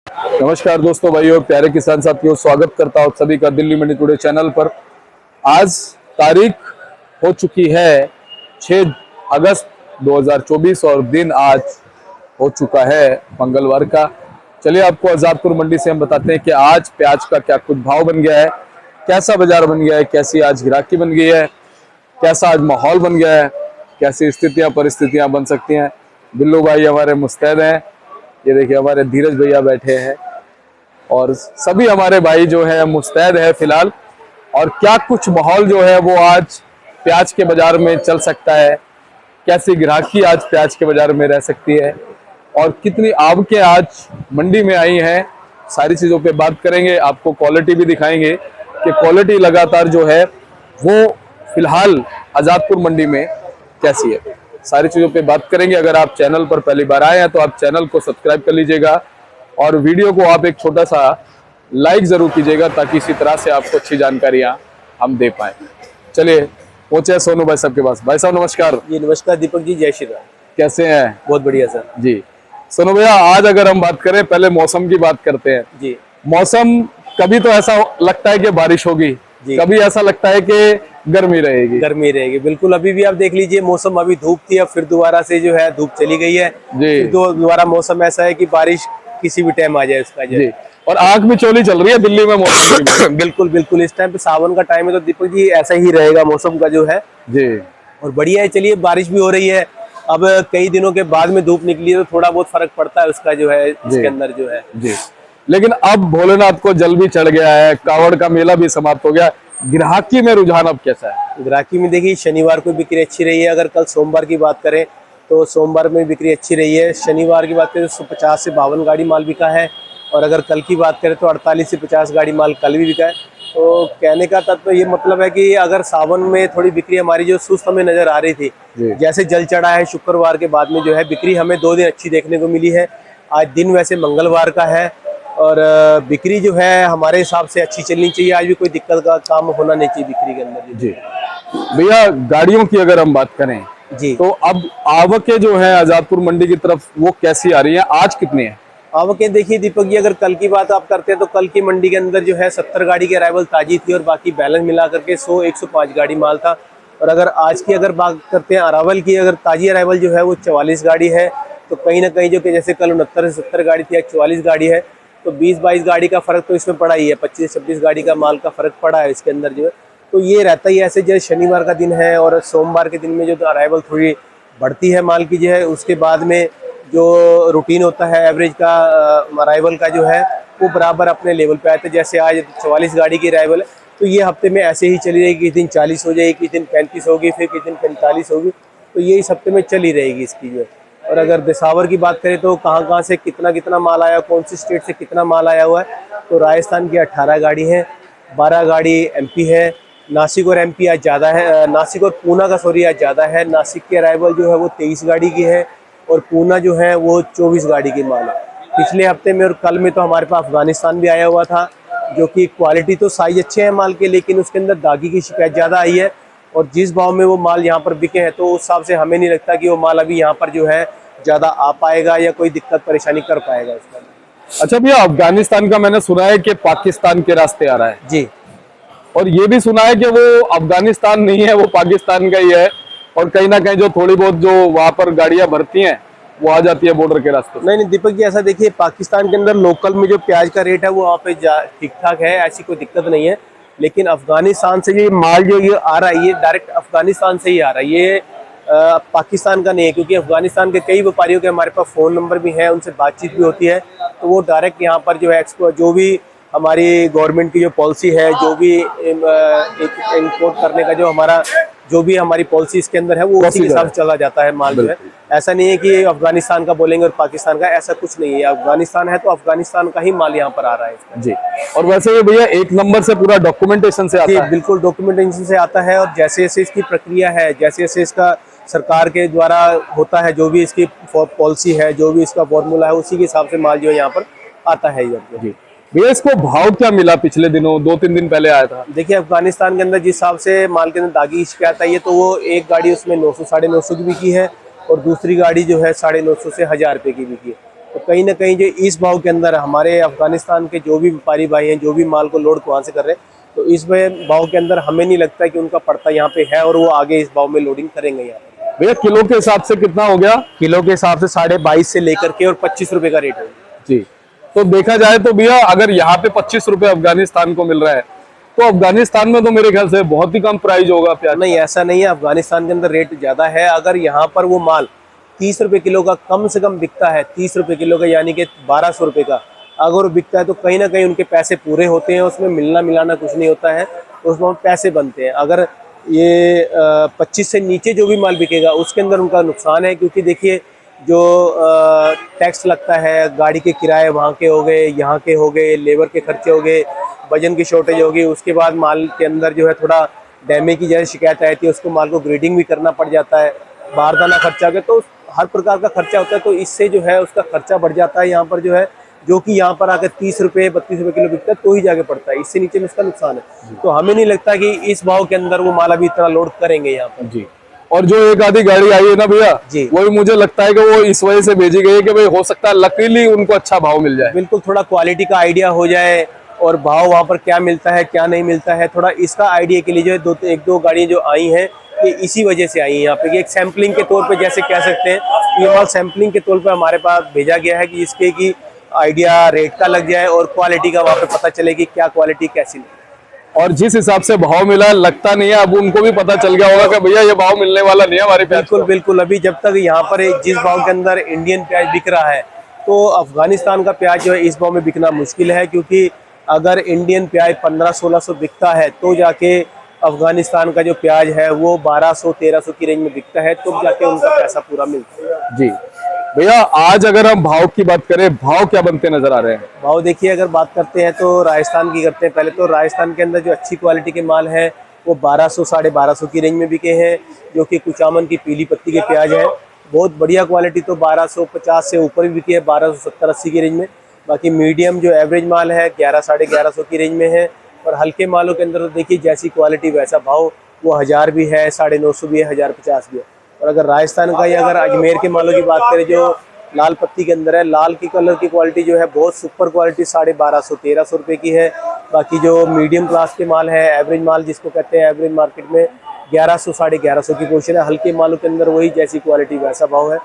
नमस्कार दोस्तों, भाई और प्यारे किसान साथियों, स्वागत करता हूं सभी का दिल्ली मंडी टुडे चैनल पर। आज तारीख हो चुकी है 6 अगस्त 2024 और दिन आज हो चुका है मंगलवार का। चलिए आपको आजादपुर मंडी से हम बताते हैं कि आज प्याज का क्या कुछ भाव बन गया है, कैसा बाजार बन गया है, कैसी आज गिराकी बन गई है, कैसा आज माहौल बन गया है, कैसी स्थितियां परिस्थितियां बन सकती हैं। बिल्लू भाई हमारे मुस्तैद हैं, ये देखिए हमारे धीरज भैया बैठे हैं और सभी हमारे भाई जो है मुस्तैद है फिलहाल। और क्या कुछ माहौल जो है वो आज प्याज के बाजार में चल सकता है, कैसी ग्राहकी आज प्याज के बाजार में रह सकती है और कितनी आवकें आज मंडी में आई हैं, सारी चीजों पे बात करेंगे। आपको क्वालिटी भी दिखाएंगे कि क्वालिटी लगातार जो है वो फिलहाल आजादपुर मंडी में कैसी है, सारी चीजों पे बात करेंगे। अगर आप चैनल पर पहली बार आए हैं तो आप चैनल को सब्सक्राइब कर लीजिएगा और वीडियो को आप एक छोटा सा लाइक जरूर कीजिएगा ताकि इसी तरह से आपको अच्छी जानकारियां हम दे पाए। चलिए पहुंचे सोनू भाई साहब के पास। भाई साहब नमस्कार। जी नमस्कार दीपक जी, जय श्री राम। कैसे हैं? बहुत बढ़िया सर जी। सोनू भैया, आज अगर हम बात करें, पहले मौसम की बात करते हैं जी। मौसम कभी तो ऐसा लगता है कि बारिश होगी, कभी ऐसा लगता है कि गर्मी रहेगी। गर्मी रहेगी, बिल्कुल। अभी भी आप देख लीजिए, मौसम अभी धूप थी, अब फिर दोबारा से जो है धूप चली गई है जी। दोबारा मौसम ऐसा है कि बारिश किसी भी टाइम आ जाए उसका जी। और आग में चोली चल रही है दिल्ली में मौसम बिल्कुल बिल्कुल। इस टाइम पे सावन का टाइम है तो दीपक जी ऐसा ही रहेगा मौसम का जो है जी। और बढ़िया है। चलिए, बारिश भी हो रही है, अब कई दिनों के बाद में धूप निकली है तो थोड़ा बहुत फर्क पड़ता है उसका जो है इसके अंदर जो है जी। लेकिन अब भोलेनाथ को जल भी चढ़ गया है, कावड़ का मेला भी समाप्त हो गया। ग्राहकी में रुझान अब कैसा है? ग्राहकी में देखिए, शनिवार को बिक्री अच्छी रही है। अगर कल सोमवार की बात करें तो सोमवार में बिक्री अच्छी रही है। शनिवार की बात करें तो 50 से 52 गाड़ी माल बिका है और अगर कल की बात करें तो 48 से 50 गाड़ी माल कल भी बिका है। तो कहने का तत्व ये मतलब है कि अगर सावन में थोड़ी बिक्री हमारी जो सुस्त हमें नजर आ रही थी, जैसे जल चढ़ा है शुक्रवार के बाद में जो है बिक्री हमें 2 दिन अच्छी देखने को मिली है। आज दिन वैसे मंगलवार का है और बिक्री जो है हमारे हिसाब से अच्छी चलनी चाहिए। आज भी कोई दिक्कत का काम होना नहीं चाहिए बिक्री के अंदर जी। भैया, गाड़ियों की अगर हम बात करें जी तो अब आवकें जो है आजादपुर मंडी की तरफ वो कैसी आ रही है, आज कितनी है आवकें? देखिए दीपक जी, अगर कल की बात आप करते हैं तो कल की मंडी के अंदर जो है 70 गाड़ी की अराइवल ताजी थी और बाकी बैलेंस मिला करके 100-105 गाड़ी माल था। और अगर आज की अगर बात करते हैं अराइवल की, अगर ताजी अराइवल जो है वो 44 गाड़ी है। तो कहीं ना कहीं जो कि जैसे कल 69 से 70 गाड़ी थी, आज 44 गाड़ी है, तो 20-22 गाड़ी का फर्क तो इसमें पड़ा ही है। 25-26 गाड़ी का माल का फर्क पड़ा है इसके अंदर जो है। तो ये रहता ही ऐसे, जैसे शनिवार का दिन है और सोमवार के दिन में जो अराइवल थोड़ी बढ़ती है माल की जो है, उसके बाद में जो रूटीन होता है एवरेज का अराइवल का जो है वो बराबर अपने लेवल पे आते हैं। जैसे आज 44 गाड़ी की अराइवल है तो ये हफ्ते में ऐसे ही चली रहेगी। किस दिन 40 हो जाएगी, किस दिन 35 होगी, फिर किस दिन 45 होगी, तो ये इस हफ्ते में चली रहेगी इसकी जो है। और अगर दिसावर की बात करें तो कहाँ से कितना माल आया, कौन सी स्टेट से कितना माल आया हुआ है, तो राजस्थान की 18 गाड़ी है, 12 गाड़ी एमपी है, नासिक और एमपी आज ज़्यादा है, नासिक और पूना का सॉरी आज ज़्यादा है। नासिक की अराइवल जो है वो 23 गाड़ी की है और पूना जो है वो 24 गाड़ी की माल है। पिछले हफ्ते में और कल में तो हमारे पास अफगानिस्तान भी आया हुआ था, जो कि क्वालिटी तो साइज अच्छे हैं माल के, लेकिन उसके अंदर दागी की शिकायत ज़्यादा आई है। और जिस भाव में वो माल यहाँ पर बिके हैं तो उस हिसाब से हमें नहीं लगता कि वो माल अभी यहाँ पर जो है ज़्यादा आ पाएगा या कोई दिक्कत परेशानी कर पाएगा उसका। अच्छा भैया, अफगानिस्तान का मैंने सुना है कि पाकिस्तान के रास्ते आ रहा है जी, और ये भी सुना है कि वो अफगानिस्तान नहीं है, वो पाकिस्तान का ही है और कहीं ना कहीं जो थोड़ी बहुत जो वहां पर गाड़ियां भरती हैं वो आ जाती है बॉर्डर के रास्ते। नहीं दीपक जी, ऐसा देखिए, पाकिस्तान के अंदर लोकल में जो प्याज का रेट है वो वहाँ पे ठीक ठाक है, ऐसी कोई दिक्कत नहीं है। लेकिन अफगानिस्तान से ये माल जो ये आ रहा है, ये डायरेक्ट अफगानिस्तान से ही आ रहा है, ये पाकिस्तान का नहीं है। क्योंकि अफगानिस्तान के कई व्यापारियों के हमारे पास फ़ोन नंबर भी हैं, उनसे बातचीत भी होती है, तो वो डायरेक्ट यहाँ पर जो है जो भी हमारी गवर्नमेंट की जो पॉलिसी है, जो भी इंपोर्ट करने का जो हमारा जो भी हमारी पॉलिसी इसके अंदर है वो उसी के हिसाब से चला जाता है माल जो है। ऐसा नहीं है कि अफगानिस्तान का बोलेंगे और पाकिस्तान का, ऐसा कुछ नहीं है। अफगानिस्तान है तो अफगानिस्तान का ही माल यहाँ पर आ रहा है इसका जी। और वैसे ये भैया एक नंबर से पूरा डॉक्यूमेंटेशन से आता है? बिल्कुल डॉक्यूमेंटेशन से आता है और जैसे जैसे इसकी प्रक्रिया है, जैसे जैसे इसका सरकार के द्वारा होता है, जो भी इसकी पॉलिसी है, जो भी इसका फॉर्मूला है, उसी के हिसाब से माल जो है यहाँ पर आता है जी। भैया इसको भाव क्या मिला? पिछले दिनों 2-3 दिन पहले आया था। देखिए, अफगानिस्तान के अंदर जिस हिसाब से माल के अंदर दागी की शिकायत आई है तो वो एक गाड़ी उसमें 900-950 की बिकी है और दूसरी गाड़ी जो है 950 से 1000 रुपये की बिकी है। तो कहीं ना कहीं जो इस भाव के अंदर हमारे अफगानिस्तान के जो भी व्यापारी भाई हैं, जो भी माल को लोड वहाँ से कर रहे हैं, तो इस भाव के अंदर हमें नहीं लगता कि उनका पड़ता यहाँ पे है और वो आगे इस भाव में लोडिंग करेंगे यहाँ पे। भैया किलो के हिसाब से कितना हो गया? किलो के हिसाब से 22.5 से लेकर के और 25 रुपए का रेट है जी। तो देखा जाए तो भैया अगर यहाँ पे 25 रुपए अफगानिस्तान को मिल रहा है, तो अफगानिस्तान में तो मेरे ख्याल से बहुत ही कम प्राइस होगा प्याज। नहीं, ऐसा नहीं है, अफगानिस्तान के अंदर रेट ज्यादा है। अगर यहाँ पर वो माल 30 रुपए किलो का कम से कम बिकता है, 30 रुपए किलो का यानी कि 1200 रुपए का अगर वो बिकता है, तो कहीं ना कहीं उनके पैसे पूरे होते हैं, उसमें मिलना मिलाना कुछ नहीं होता है, उसमें पैसे बनते हैं। अगर ये 25 से नीचे जो भी माल बिकेगा उसके अंदर उनका नुकसान है, क्योंकि देखिए जो टैक्स लगता है, गाड़ी के किराए वहाँ के हो गए, यहाँ के हो गए, लेबर के खर्चे हो गए, वजन की शॉर्टेज होगी, उसके बाद माल के अंदर जो है थोड़ा डैमेज की जैसे शिकायत आती है, उसको माल को ग्रेडिंग भी करना पड़ जाता है, बारदाना खर्चा के, तो हर प्रकार का खर्चा होता है, तो इससे जो है उसका खर्चा बढ़ जाता है यहाँ पर जो है, जो कि यहाँ पर आकर 30 रुपए 32 रुपए किलो बिकता है तो ही जाके पड़ता है, इससे नीचे में उसका नुकसान है। तो हमें नहीं लगता कि इस भाव के अंदर वो माल अभी इतना लोड करेंगे यहाँ पर जी। और जो एक आधी गाड़ी आई है ना भैया जी, वो भी मुझे लगता है कि वो इस वजह से भेजी गई है कि भाई हो सकता है लकीली उनको अच्छा भाव मिल जाए। बिल्कुल, थोड़ा क्वालिटी का आइडिया हो जाए और भाव वहाँ पर क्या मिलता है क्या नहीं मिलता है, थोड़ा इसका आइडिया के लिए जो है एक दो गाड़ियाँ जो आई हैं ये इसी वजह से आई है यहाँ पे, एक सैम्पलिंग के तौर पे जैसे कह सकते हैं, ये माल सैम्पलिंग के तौर पे हमारे पास भेजा गया है कि इसके की आइडिया रेट का लग जाए और क्वालिटी का वहाँ पे पता चले कि क्या क्वालिटी कैसी नहीं। और जिस हिसाब से भाव मिला लगता नहीं है अब उनको भी पता चल गया होगा कि भैया ये भाव मिलने वाला नहीं है हमारे प्याज बिल्कुल बिल्कुल, अभी जब तक यहाँ पर जिस भाव के अंदर इंडियन प्याज बिक रहा है, तो अफगानिस्तान का प्याज जो है इस भाव में बिकना मुश्किल है, क्योंकि अगर इंडियन प्याज 1500-1600 बिकता है तो जाके अफगानिस्तान का जो प्याज है वो 1200-1300 की रेंज में बिकता है, तो जाके उनका पैसा पूरा मिलता है। जी भैया आज अगर हम भाव की बात करें, भाव क्या बनते नजर आ रहे हैं? भाव देखिए, अगर बात करते हैं तो राजस्थान की करते हैं पहले, तो राजस्थान के अंदर जो अच्छी क्वालिटी के माल है वो 1200-1250 की रेंज में बिके हैं, जो कि कुचामन की पीली पत्ती के प्याज है। बहुत बढ़िया क्वालिटी तो 1250 से ऊपर भी बिकी है, 1270-80 की रेंज में। बाकी मीडियम जो एवरेज माल है 1100-1150 की रेंज में है, और हल्के मालों के अंदर तो देखिए जैसी क्वालिटी वैसा भाव, वो 1000 भी है, 950 भी है, 1050 भी है। और अगर राजस्थान का या अगर अजमेर के मालों की बात करें जो लाल पत्ती के अंदर है, लाल की कलर की क्वालिटी जो है बहुत सुपर क्वालिटी 1250-1300 रुपये की है। बाकी जो मीडियम क्लास के माल है, एवरेज माल जिसको कहते हैं, एवरेज मार्केट में 1100-1150 की पोजीशन है। हल्के मालों के अंदर वही जैसी क्वालिटी वैसा भाव है।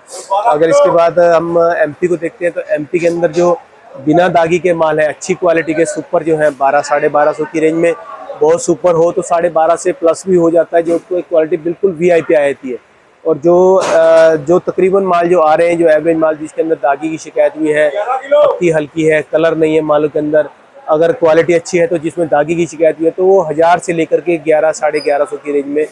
अगर इसके बाद हम एमपी को देखते हैं, तो एमपी के अंदर जो बिना दागी के माल है, अच्छी क्वालिटी के सुपर जो है 1200-1250 की रेंज में, बहुत सुपर हो तो 1250 से प्लस भी हो जाता है, जो क्वालिटी बिल्कुल VIP आ जाती है। और जो तकरीबन माल जो आ रहे हैं, जो एवरेज माल जिसके अंदर दागी की शिकायत भी है, पत्ती हल्की है, कलर नहीं है मालों के अंदर, अगर क्वालिटी अच्छी है तो जिसमें दागी की शिकायत भी है, तो वो 1000 से लेकर के 1100-1150 की रेंज में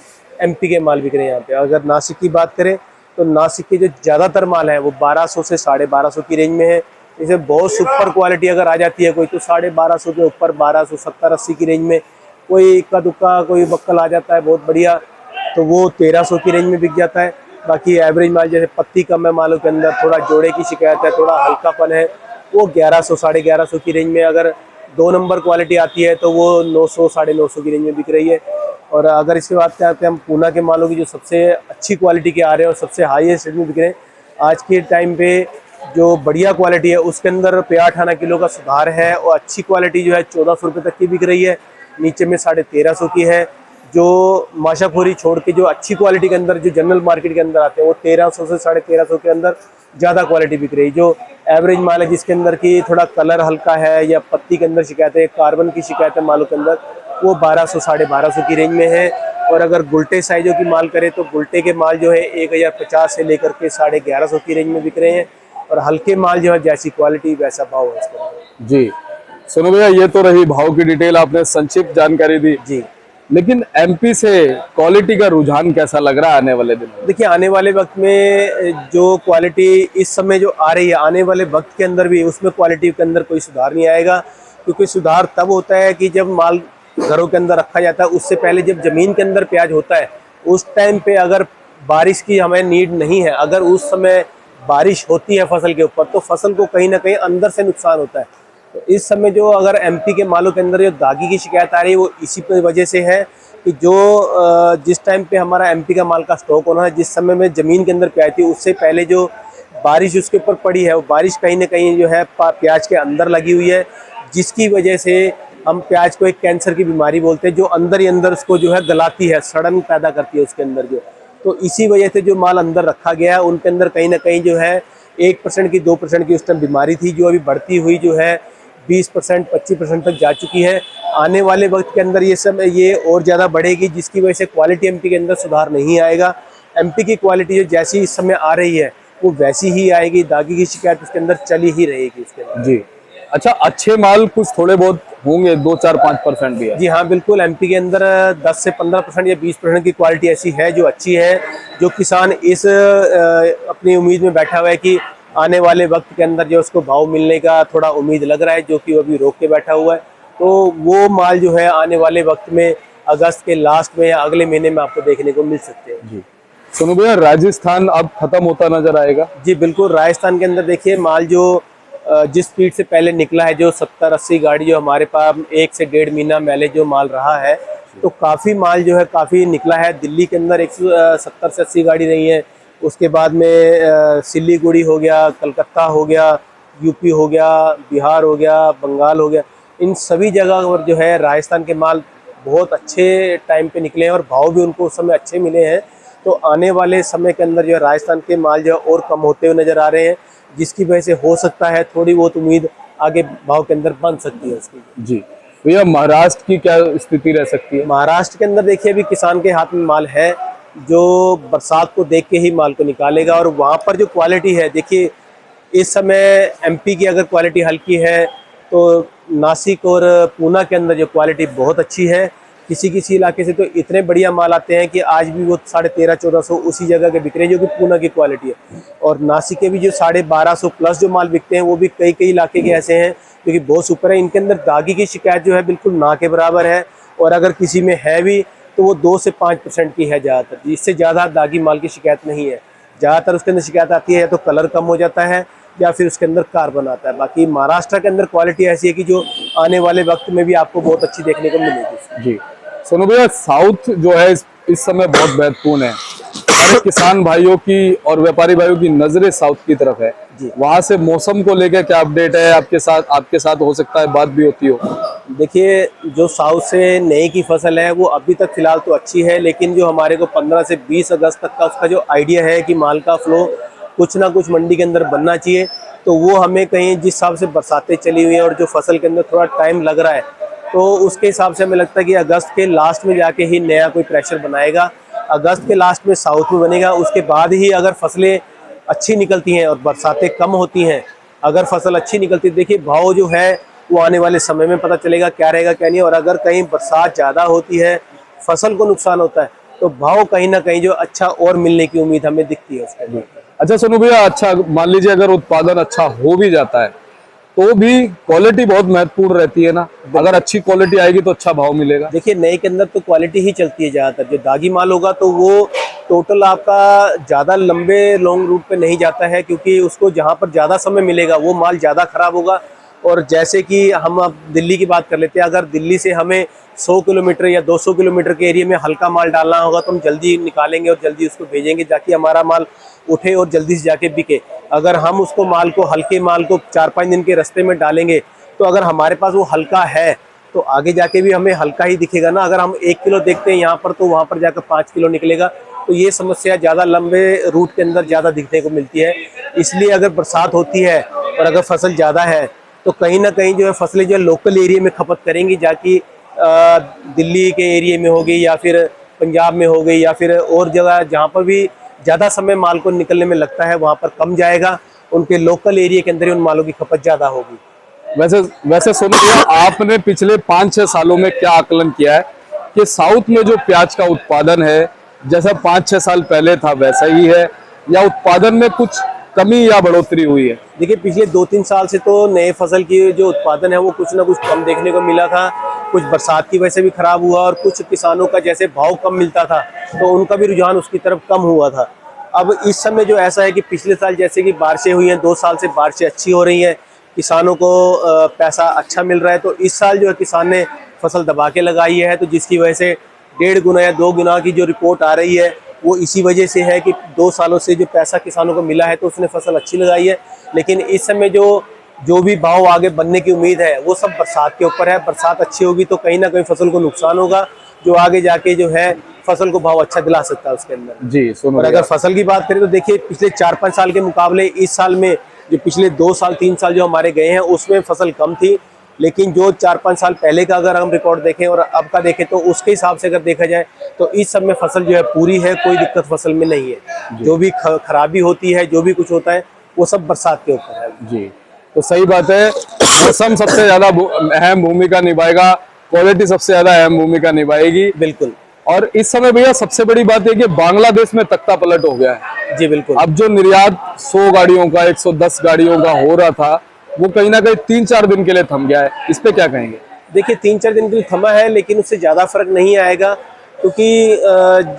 MP के माल बिक रहे हैं यहाँ पे। अगर नासिक की बात करें तो नासिक के जो ज़्यादातर माल है वो 1200 से 1250 की रेंज में है। इसे बहुत सुपर क्वालिटी अगर आ जाती है कोई, तो 1250 के ऊपर 1270-80 की रेंज में, कोई इक्का दुक्का कोई बक्कल आ जाता है बहुत बढ़िया, तो वो 1300 की रेंज में बिक जाता है। बाकी एवरेज माल जैसे पत्ती कम है मालों के अंदर, थोड़ा जोड़े की शिकायत है, थोड़ा हल्कापन है, वो 1100-1150 की रेंज में। अगर 2 नंबर क्वालिटी आती है तो वो 900-950 की रेंज में बिक रही है। और अगर इसके बाद क्या आते हैं हम पूना के मालों की, जो सबसे अच्छी क्वालिटी के आ रहे हैं और सबसे हाईएस्ट रेट में बिक रहे हैं आज के टाइम पे, जो बढ़िया क्वालिटी है उसके अंदर 50-58 किलो का सुधार है, और अच्छी क्वालिटी जो है 1400 रुपये तक की बिक रही है, नीचे में 1350 की है। जो माशाखोरी छोड़ के जो अच्छी क्वालिटी के अंदर जो जनरल मार्केट के अंदर आते हैं वो 1300 से 1350 के अंदर ज़्यादा क्वालिटी बिक रही है। जो एवरेज माल है जिसके अंदर की थोड़ा कलर हल्का है या पत्ती के अंदर शिकायत है, कार्बन की शिकायत है मालों के अंदर, वो 1200-1250 की रेंज में है। और अगर गुल्टे साइजों की माल करें तो गुल्टे के माल जो है 1050 से लेकर के 1150 की रेंज में बिक रहे हैं, और हल्के माल जो है जैसी क्वालिटी वैसा भाव है इसका। जी सुनो भैया, ये तो रही भाव की डिटेल, आपने संक्षिप्त जानकारी दी जी। लेकिन MP से क्वालिटी का रुझान कैसा लग रहा है आने वाले दिन में? देखिए, आने वाले वक्त में जो क्वालिटी इस समय जो आ रही है, आने वाले वक्त के अंदर भी उसमें क्वालिटी के अंदर कोई सुधार नहीं आएगा, क्योंकि सुधार तब होता है कि जब माल घरों के अंदर रखा जाता है, उससे पहले जब ज़मीन के अंदर प्याज होता है उस टाइम पे अगर बारिश की हमें नीड नहीं है, अगर उस समय बारिश होती है फसल के ऊपर, तो फसल को कहीं ना कहीं अंदर से नुकसान होता है। तो इस समय जो अगर MP के मालों के अंदर जो दागी की शिकायत आ रही है वो इसी वजह से है कि जो जिस टाइम पे हमारा MP का माल का स्टॉक होना है, जिस समय में ज़मीन के अंदर प्याज थी उससे पहले जो बारिश उसके ऊपर पड़ी है, वो बारिश कहीं ना कहीं जो है प्याज के अंदर लगी हुई है, जिसकी वजह से हम प्याज को एक कैंसर की बीमारी बोलते हैं, जो अंदर ही अंदर उसको जो है गलाती है, सड़न पैदा करती है उसके अंदर जो। तो इसी वजह से जो माल अंदर रखा गया है उनके अंदर कहीं ना कहीं जो है 1% की 2% की उस टाइम बीमारी थी, जो अभी बढ़ती हुई जो है 20% 25% तक जा चुकी है। आने वाले वक्त के अंदर ये और ज़्यादा बढ़ेगी, जिसकी वजह से क्वालिटी एमपी के अंदर सुधार नहीं आएगा। एमपी की क्वालिटी जो जैसी इस समय आ रही है वो वैसी ही आएगी, दागी की शिकायत उसके अंदर चली ही रहेगी उसके अंदर। जी। अच्छा, अच्छे माल कुछ थोड़े बहुत होंगे, 2-4-5% भी है? जी हाँ, बिल्कुल। एमपी के अंदर 10 से 15% या 20% की क्वालिटी ऐसी है जो अच्छी है, जो किसान इस अपनी उम्मीद में बैठा हुआ है कि आने वाले वक्त के अंदर जो उसको भाव मिलने का थोड़ा उम्मीद लग रहा है, जो कि वो अभी रोक के बैठा हुआ है। तो वो माल जो है आने वाले वक्त में अगस्त के लास्ट में या अगले महीने में आपको देखने को मिल सकते हैं। जी। सोनू भैया, राजस्थान अब खत्म होता नजर आएगा? जी बिल्कुल। राजस्थान के अंदर देखिए माल जो जिस स्पीड से पहले निकला है, जो 70-80 गाड़ी जो हमारे पास 1 से 1.5 महीना पहले जो माल रहा है, तो काफ़ी माल जो है काफ़ी निकला है। दिल्ली के अंदर 170 से 80 गाड़ी रही है। उसके बाद में सिलीगुड़ी हो गया, कलकत्ता हो गया, यूपी हो गया, बिहार हो गया, बंगाल हो गया, इन सभी जगह पर जो है राजस्थान के माल बहुत अच्छे टाइम पे निकले हैं और भाव भी उनको उस समय अच्छे मिले हैं। तो आने वाले समय के अंदर जो है राजस्थान के माल जो है और कम होते हुए नज़र आ रहे हैं, जिसकी वजह से हो सकता है थोड़ी बहुत उम्मीद आगे भाव के अंदर बन सकती है उसकी। जी भैया, महाराष्ट्र की क्या स्थिति रह सकती है? महाराष्ट्र के अंदर देखिए अभी किसान के हाथ में माल है, जो बरसात को देख के ही माल को निकालेगा। और वहाँ पर जो क्वालिटी है, देखिए इस समय एमपी की अगर क्वालिटी हल्की है तो नासिक और पूना के अंदर जो क्वालिटी बहुत अच्छी है। किसी किसी इलाके से तो इतने बढ़िया माल आते हैं कि आज भी वो 1350-1400 उसी जगह के बिक रहे हैं, जो कि पूना की क्वालिटी है। और नासिक के भी जो 1250 प्लस जो माल बिकते हैं, वो भी कई कई इलाके के ऐसे हैं जो कि बहुत सुपर है। इनके अंदर दागी की शिकायत जो है बिल्कुल ना के बराबर है, और अगर किसी में है भी तो वो 2 से 5% की है ज़्यादातर। इससे ज़्यादा दागी माल की शिकायत नहीं है। ज़्यादातर उसके अंदर शिकायत आती है या तो कलर कम हो जाता है या फिर उसके अंदर कार्बन आता है। बाकी महाराष्ट्र के अंदर क्वालिटी ऐसी है कि जो आने वाले वक्त में भी आपको बहुत अच्छी देखने को मिलेगी। जी सोनू भैया, साउथ जो है इस समय बहुत महत्वपूर्ण है। हमारे किसान भाइयों की और व्यापारी भाइयों की नजरें साउथ की तरफ है। वहां से मौसम को लेकर क्या अपडेट है आपके साथ हो सकता है बात भी होती हो? देखिए, जो साउथ से नई की फसल है वो अभी तक फिलहाल तो अच्छी है, लेकिन जो हमारे को 15 से 20 अगस्त तक का उसका जो आइडिया है कि माल का फ्लो कुछ ना कुछ मंडी के अंदर बनना चाहिए, तो वो हमें कहीं जिस हिसाब से बरसातें चली हुई हैं और जो फसल के अंदर थोड़ा टाइम लग रहा है, तो उसके हिसाब से हमें लगता है कि अगस्त के लास्ट में जाके ही नया कोई प्रेशर बनाएगा। अगस्त के लास्ट में साउथ में बनेगा, उसके बाद ही अगर फसलें अच्छी निकलती हैं और बरसातें कम होती हैं, अगर फसल अच्छी निकलती है, देखिए भाव जो है वो आने वाले समय में पता चलेगा क्या रहेगा क्या नहीं। और अगर कहीं बरसात ज़्यादा होती है, फसल को नुकसान होता है, तो भाव कहीं ना कहीं जो अच्छा और मिलने की उम्मीद हमें दिखती है उसके अंदर। अच्छा सोनू भैया, अच्छा मान लीजिए अगर उत्पादन अच्छा हो भी जाता है तो भी क्वालिटी बहुत महत्वपूर्ण रहती है ना। अगर अच्छी क्वालिटी आएगी तो अच्छा भाव मिलेगा। देखिए, नए के अंदर तो क्वालिटी ही चलती है ज़्यादातर। जो दागी माल होगा तो वो टोटल आपका ज़्यादा लंबे लॉन्ग रूट पे नहीं जाता है, क्योंकि उसको जहाँ पर ज़्यादा समय मिलेगा वो माल ज़्यादा खराब होगा। और जैसे कि हम अब दिल्ली की बात कर लेते हैं, अगर दिल्ली से हमें 100 किलोमीटर या 200 किलोमीटर के एरिया में हल्का माल डालना होगा तो हम जल्दी निकालेंगे और जल्दी उसको भेजेंगे ताकि हमारा माल उठे और जल्दी से जाके बिके। अगर हम उसको माल को हल्के माल को 4-5 दिन के रास्ते में डालेंगे, तो अगर हमारे पास वो हल्का है तो आगे जाके भी हमें हल्का ही दिखेगा ना। अगर हम 1 किलो देखते हैं यहाँ पर, तो वहाँ पर जाकर 5 किलो निकलेगा। तो ये समस्या ज़्यादा लंबे रूट के अंदर ज़्यादा दिखने को मिलती है। इसलिए अगर बरसात होती है और अगर फसल ज़्यादा है तो कहीं ना कहीं जो है फसलें जो लोकल एरिया में खपत करेंगी, जाकि दिल्ली के एरिया में होगी या फिर पंजाब में हो गई या फिर और जगह जहाँ पर भी ज़्यादा समय माल को निकलने में लगता है, वहाँ पर कम जाएगा। उनके लोकल एरिया के अंदर ही उन मालों की खपत ज़्यादा होगी। वैसे सोनू भैया, आपने पिछले 5-6 सालों में क्या आकलन किया है कि साउथ में जो प्याज का उत्पादन है जैसा 5-6 साल पहले था वैसा ही है, या उत्पादन में कुछ कमी या बढ़ोतरी हुई है? देखिए, पिछले 2-3 साल से तो नए फसल की जो उत्पादन है वो कुछ ना कुछ कम देखने को मिला था। कुछ बरसात की वजह से भी खराब हुआ और कुछ किसानों का जैसे भाव कम मिलता था तो उनका भी रुझान उसकी तरफ कम हुआ था। अब इस समय जो ऐसा है कि पिछले साल जैसे कि बारिशें हुई हैं, 2 साल से बारिशें अच्छी हो रही हैं, किसानों को पैसा अच्छा मिल रहा है, तो इस साल जो है किसान ने फसल दबा के लगाई है, तो जिसकी वजह से 1.5 गुना या 2 गुना की जो रिपोर्ट आ रही है वो इसी वजह से है कि 2 सालों से जो पैसा किसानों को मिला है तो उसने फसल अच्छी लगाई है। लेकिन इस समय जो भी भाव आगे बनने की उम्मीद है वो सब बरसात के ऊपर है। बरसात अच्छी होगी तो कहीं ना कहीं फसल को नुकसान होगा, जो आगे जाके जो है फसल को भाव अच्छा दिला सकता है उसके अंदर जी। सुनो और अगर फसल की बात करें तो देखिए पिछले 4-5 साल के मुकाबले इस साल में जो पिछले 2 साल 3 साल जो हमारे गए हैं उसमें फसल कम थी। लेकिन जो 4-5 साल पहले का अगर हम रिकॉर्ड देखें और अब का देखें तो उसके हिसाब से अगर देखा जाए तो इस सब में फसल जो है पूरी है, कोई दिक्कत फसल में नहीं है। जो भी खराबी होती है, जो भी कुछ होता है वो सब बरसात के ऊपर है। जी, तो सही बात है। मौसम सबसे ज्यादा अहम भूमिका निभाएगा, क्वालिटी सबसे ज्यादा अहम भूमिका निभाएगी। बिल्कुल। और इस समय भैया सबसे बड़ी बात है कि बांग्लादेश में तख्ता पलट हो गया है। जी बिल्कुल। अब जो निर्यात 100 गाड़ियों का 110 गाड़ियों का हो रहा था वो कहीं ना कहीं 3-4 दिन के लिए थम गया है। इस पे क्या कहेंगे? देखिए 3-4 दिन के लिए थमा है लेकिन उससे ज़्यादा फर्क नहीं आएगा, क्योंकि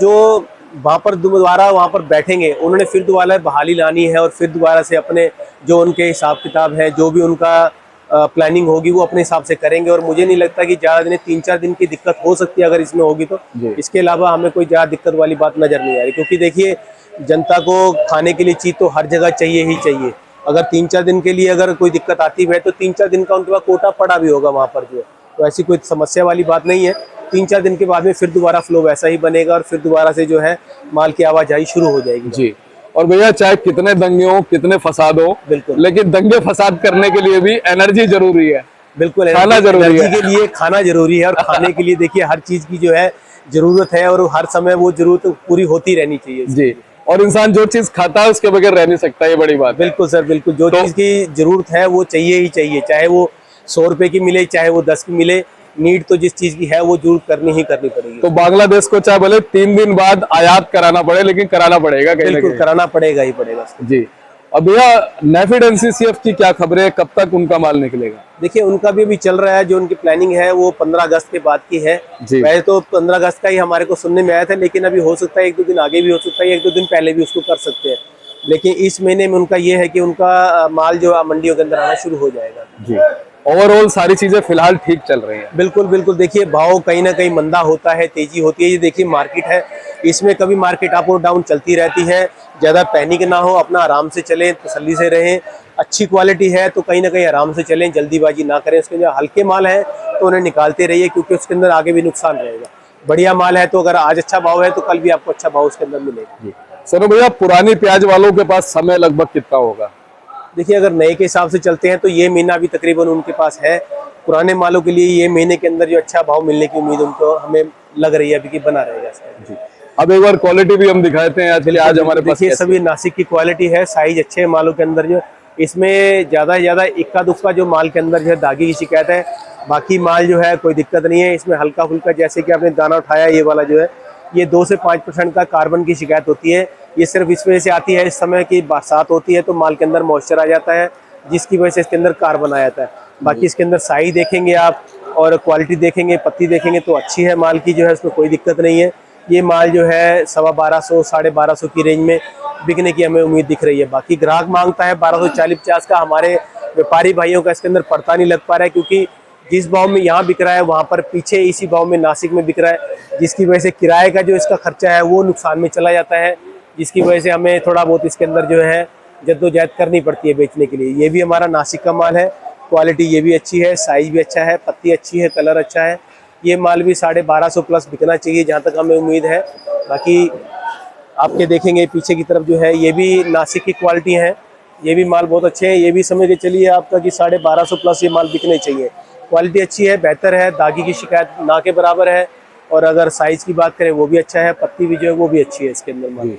जो वहाँ पर दोबारा वहाँ पर बैठेंगे उन्होंने फिर दोबारा बहाली लानी है और फिर दोबारा से अपने जो उनके हिसाब किताब है, जो भी उनका प्लानिंग होगी वो अपने हिसाब से करेंगे। और मुझे नहीं लगता कि ज़्यादा दिन 3-4 दिन की दिक्कत हो सकती है अगर इसमें होगी तो। इसके अलावा हमें कोई ज़्यादा दिक्कत वाली बात नज़र नहीं आ रही, क्योंकि देखिए जनता को खाने के लिए चीज़ तो हर जगह चाहिए ही चाहिए। अगर 3-4 दिन के लिए अगर कोई दिक्कत आती है तो 3-4 दिन का उनके पास कोटा पड़ा भी होगा वहाँ पर जो है, तो ऐसी कोई समस्या वाली बात नहीं है। 3-4 दिन के बाद में फिर दोबारा फ्लो वैसा ही बनेगा और फिर दोबारा से जो है माल की आवाजाही शुरू हो जाएगी। जी। और भैया चाहे कितने दंगे हो, कितने फसाद हो, बिल्कुल, लेकिन दंगे फसाद करने के लिए भी एनर्जी जरूरी है। बिल्कुल, खाना जरूरी है। के लिए खाना जरूरी है और खाने के लिए देखिए हर चीज की जो है जरूरत है और हर समय वो जरूरत पूरी होती रहनी चाहिए। जी। और इंसान जो चीज खाता है उसके बगैर रह नहीं सकता, ये बड़ी बात। बिल्कुल सर, बिल्कुल। जो चीज की जरूरत है वो चाहिए ही चाहिए, चाहे वो 100 रुपए की मिले चाहे वो 10 की मिले। नीड तो जिस चीज की है वो जरूर करनी ही करनी पड़ेगी। तो बांग्लादेश को चाहे भले 3 दिन बाद आयात कराना पड़े, लेकिन कराना पड़ेगा कहीं ना बिल्कुल, कहीं। कराना पड़ेगा ही पड़ेगा। जी। अब भैया नेफिड एनसीसीएफ की क्या खबरें, कब तक उनका माल निकलेगा? देखिए उनका भी अभी चल रहा है, जो उनकी प्लानिंग है वो 15 अगस्त के बाद की है। पहले तो 15 अगस्त का ही हमारे को सुनने में आया था, लेकिन अभी हो सकता है 1-2 दिन आगे भी हो सकता है, 1-2 दिन पहले भी उसको कर सकते हैं। लेकिन इस महीने में उनका ये है कि उनका माल जो मंडियों के अंदर आना शुरू हो जाएगा। जी। ओवरऑल सारी चीजें फिलहाल ठीक चल रही हैं। बिल्कुल बिल्कुल। देखिए भाव कहीं ना कहीं मंदा होता है, तेजी होती है। ये देखिए मार्केट है, इसमें कभी मार्केट अप और डाउन चलती रहती है। ज़्यादा पैनिक ना हो, अपना आराम से चलें, तसल्ली से रहें। अच्छी क्वालिटी है तो कहीं ना कहीं आराम से चलें, जल्दीबाजी ना करें। उसके जो हल्के माल है तो उन्हें निकालते रहिए, क्योंकि उसके अंदर आगे भी नुकसान रहेगा। बढ़िया माल है तो अगर आज अच्छा भाव है तो कल भी आपको अच्छा भाव उसके अंदर मिलेगा। सर भैया पुरानी प्याज वालों के पास समय लगभग कितना होगा? देखिए अगर नए के हिसाब से चलते हैं तो ये महीना भी तकरीबन उनके पास है। पुराने मालों के लिए ये महीने के अंदर जो अच्छा भाव मिलने की उम्मीद उनको हमें लग रही है अभी कि बना रहेगा। जी। अब एक बार क्वालिटी भी हम दिखाते हैं आज हमारे पास। देखिए सभी नासिक की क्वालिटी है, साइज अच्छे है मालों के अंदर। जो इसमें ज्यादा से ज्यादा इक्का दुक्का जो माल के अंदर जो है दागी की शिकायत है, बाकी माल जो है कोई दिक्कत नहीं है। इसमें हल्का फुल्का जैसे कि आपने दाना उठाया ये वाला जो है, ये 2 से 5% का कार्बन की शिकायत होती है। ये सिर्फ इस वजह से आती है, इस समय की बरसात होती है तो माल के अंदर मॉइस्चर आ जाता है, जिसकी वजह से इसके अंदर कार्बन आ जाता है। बाकी इसके अंदर साइज देखेंगे आप और क्वालिटी देखेंगे, पत्ती देखेंगे तो अच्छी है माल की, जो है उसमें कोई दिक्कत नहीं है। ये माल जो है 1250 1250 की रेंज में बिकने की हमें उम्मीद दिख रही है। बाकी ग्राहक मांगता है 1240-50 का। हमारे व्यापारी भाइयों का इसके अंदर पड़ता नहीं लग पा रहा है, क्योंकि जिस भाव में यहाँ बिक रहा है वहाँ पर पीछे इसी भाव में नासिक में बिक रहा है, जिसकी वजह से किराए का जो इसका खर्चा है वो नुकसान में चला जाता है, जिसकी वजह से हमें थोड़ा बहुत इसके अंदर जो है जद्दोजहद करनी पड़ती है बेचने के लिए। ये भी हमारा नासिक का माल है, क्वालिटी ये भी अच्छी है, साइज भी अच्छा है, पत्ती अच्छी है, कलर अच्छा है। ये माल भी 1250 प्लस बिकना चाहिए जहाँ तक हमें उम्मीद है। बाकी आपके देखेंगे पीछे की तरफ जो है ये भी नासिक की क्वालिटी है, ये भी माल बहुत अच्छे हैं। ये भी समझ के चलिए आपका कि 1250 प्लस ये माल बिकने चाहिए। क्वालिटी अच्छी है, बेहतर है, दागी की शिकायत ना के बराबर है। और अगर साइज की बात करें वो भी अच्छा है, पत्ती भी जो है वो भी अच्छी है इसके अंदर माल।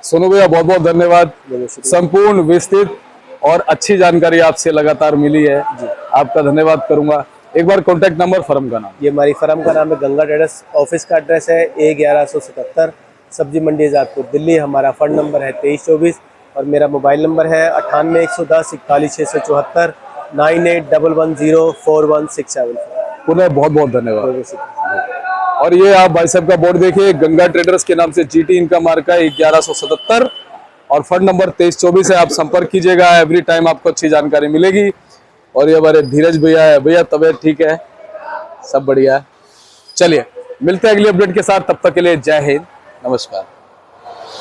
सोनू भैया बहुत बहुत धन्यवाद। संपूर्ण विस्तृत और अच्छी जानकारी आपसे लगातार मिली है, आपका धन्यवाद करूंगा। एक बार कॉन्टैक्ट नंबर, फर्म का नाम। ये हमारी फर्म का नाम है गंगा ट्रेडर्स। ऑफिस का एड्रेस है A1177 सब्जी मंडी आजादपुर दिल्ली। हमारा फ़ोन नंबर है 2324 और मेरा मोबाइल नंबर है 98 110 41 674 9811041674। पुनः बहुत बहुत धन्यवाद। और ये आप भाई साहब का बोर्ड देखिए, गंगा ट्रेडर्स के नाम से GT इनका मार्का है 1177 और फ़ोन नंबर 2324 है। आप संपर्क कीजिएगा, एवरी टाइम आपको अच्छी जानकारी मिलेगी। और ये हमारे धीरज भैया है। भैया तबीयत ठीक है? सब बढ़िया है। चलिए मिलते हैं अगली अपडेट के साथ, तब तक के लिए जय हिंद, नमस्कार।